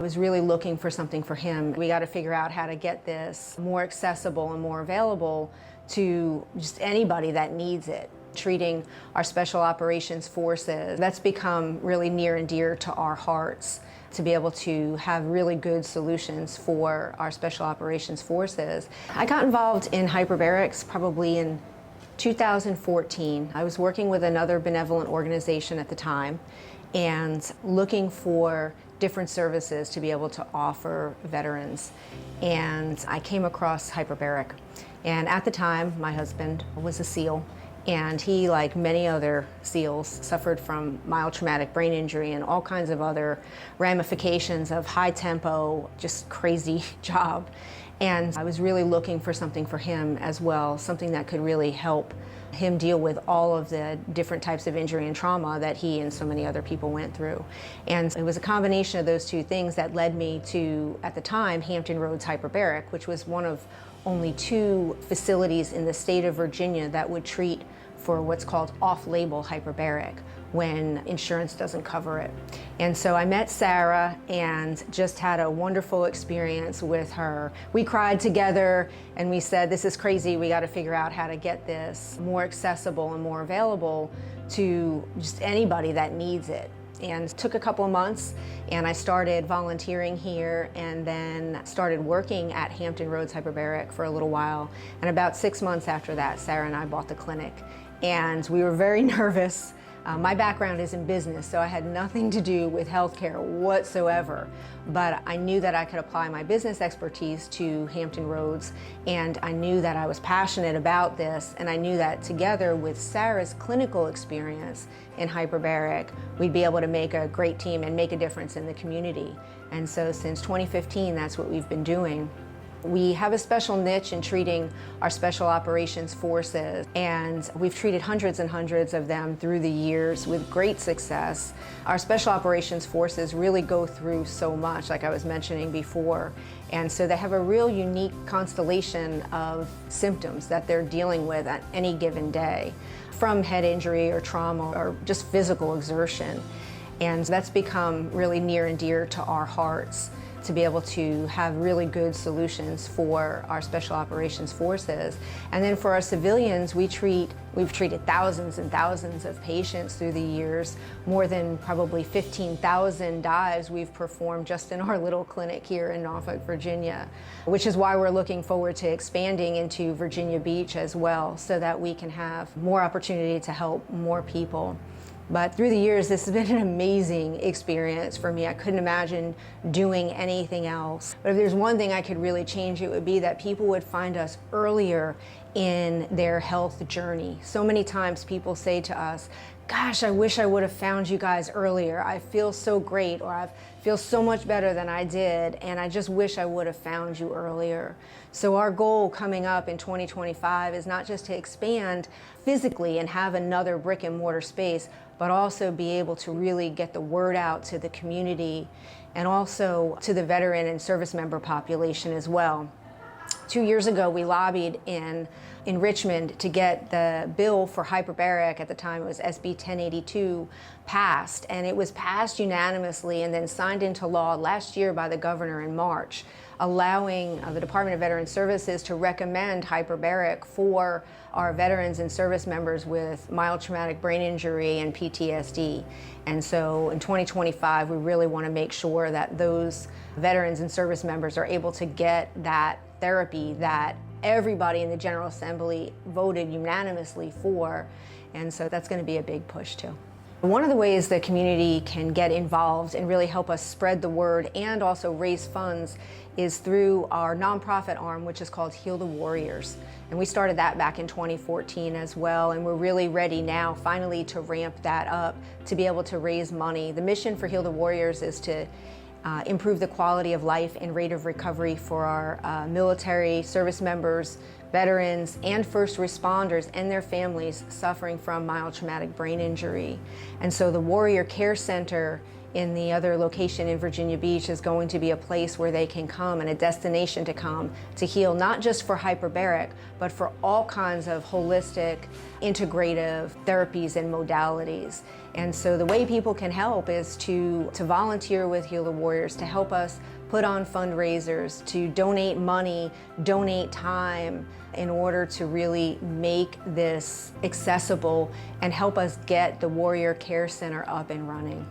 I was really looking for something for him. We got to figure out how to get this more accessible and more available to just anybody that needs it. Treating our special operations forces, that's become really near and dear to our hearts, to be able to have really good solutions for our special operations forces. I got involved in hyperbarics probably in 2014. I was working with another benevolent organization at the time and looking for different services to be able to offer veterans. And I came across Hyperbaric. And at the time, my husband was a SEAL, and he, like many other SEALs, suffered from mild traumatic brain injury and all kinds of other ramifications of high tempo, just crazy job. And I was really looking for something for him as well, something that could really help him deal with all of the different types of injury and trauma that he and so many other people went through. And it was a combination of those two things that led me to, at the time, Hampton Roads Hyperbaric, which was one of only 2 facilities in the state of Virginia that would treat for what's called off-label hyperbaric, when insurance doesn't cover it. And so I met Sarah and just had a wonderful experience with her. We cried together and we said, this is crazy, we got to figure out how to get this more accessible and more available to just anybody that needs it. And it took a couple of months, and I started volunteering here and then started working at Hampton Roads Hyperbaric for a little while. And about 6 months after that, Sarah and I bought the clinic. And we were very nervous. My background is in business, so I had nothing to do with healthcare whatsoever. But I knew that I could apply my business expertise to Hampton Roads, and I knew that I was passionate about this, and I knew that together with Sarah's clinical experience in hyperbaric, we'd be able to make a great team and make a difference in the community. And so since 2015, that's what we've been doing. We have a special niche in treating our special operations forces, and we've treated hundreds and hundreds of them through the years with great success. Our special operations forces really go through so much, like I was mentioning before, and so they have a real unique constellation of symptoms that they're dealing with at any given day, from head injury or trauma or just physical exertion. And that's become really near and dear to our hearts, to be able to have really good solutions for our special operations forces. And then for our civilians, we've treated thousands and thousands of patients through the years, more than probably 15,000 dives we've performed just in our little clinic here in Norfolk, Virginia, which is why we're looking forward to expanding into Virginia Beach as well, so that we can have more opportunity to help more people. But through the years, this has been an amazing experience for me. I couldn't imagine doing anything else. But if there's one thing I could really change, it would be that people would find us earlier in their health journey. So many times people say to us, gosh, I wish I would have found you guys earlier. I feel so great, or I feel so much better than I did, and I just wish I would have found you earlier. So our goal coming up in 2025 is not just to expand physically and have another brick and mortar space, but also be able to really get the word out to the community and also to the veteran and service member population as well. 2 years ago, we lobbied in Richmond to get the bill for hyperbaric, at the time it was SB 1082, passed. And it was passed unanimously and then signed into law last year by the governor in March, allowing the Department of Veteran Services to recommend hyperbaric for our veterans and service members with mild traumatic brain injury and PTSD. And so in 2025, we really want to make sure that those veterans and service members are able to get that therapy that everybody in the General Assembly voted unanimously for. And so that's going to be a big push too. One of the ways the community can get involved and really help us spread the word and also raise funds is through our nonprofit arm, which is called Heal the Warriors. And we started that back in 2014 as well, and we're really ready now finally to ramp that up to be able to raise money. The mission for Heal the Warriors is to improve the quality of life and rate of recovery for our military service members, veterans, and first responders and their families suffering from mild traumatic brain injury. And so the Warrior Care Center in the other location in Virginia Beach is going to be a place where they can come and a destination to come to heal, not just for hyperbaric, but for all kinds of holistic, integrative therapies and modalities. And so the way people can help is to volunteer with Heal the Warriors, to help us put on fundraisers, to donate money, donate time, in order to really make this accessible and help us get the Warrior Care Center up and running.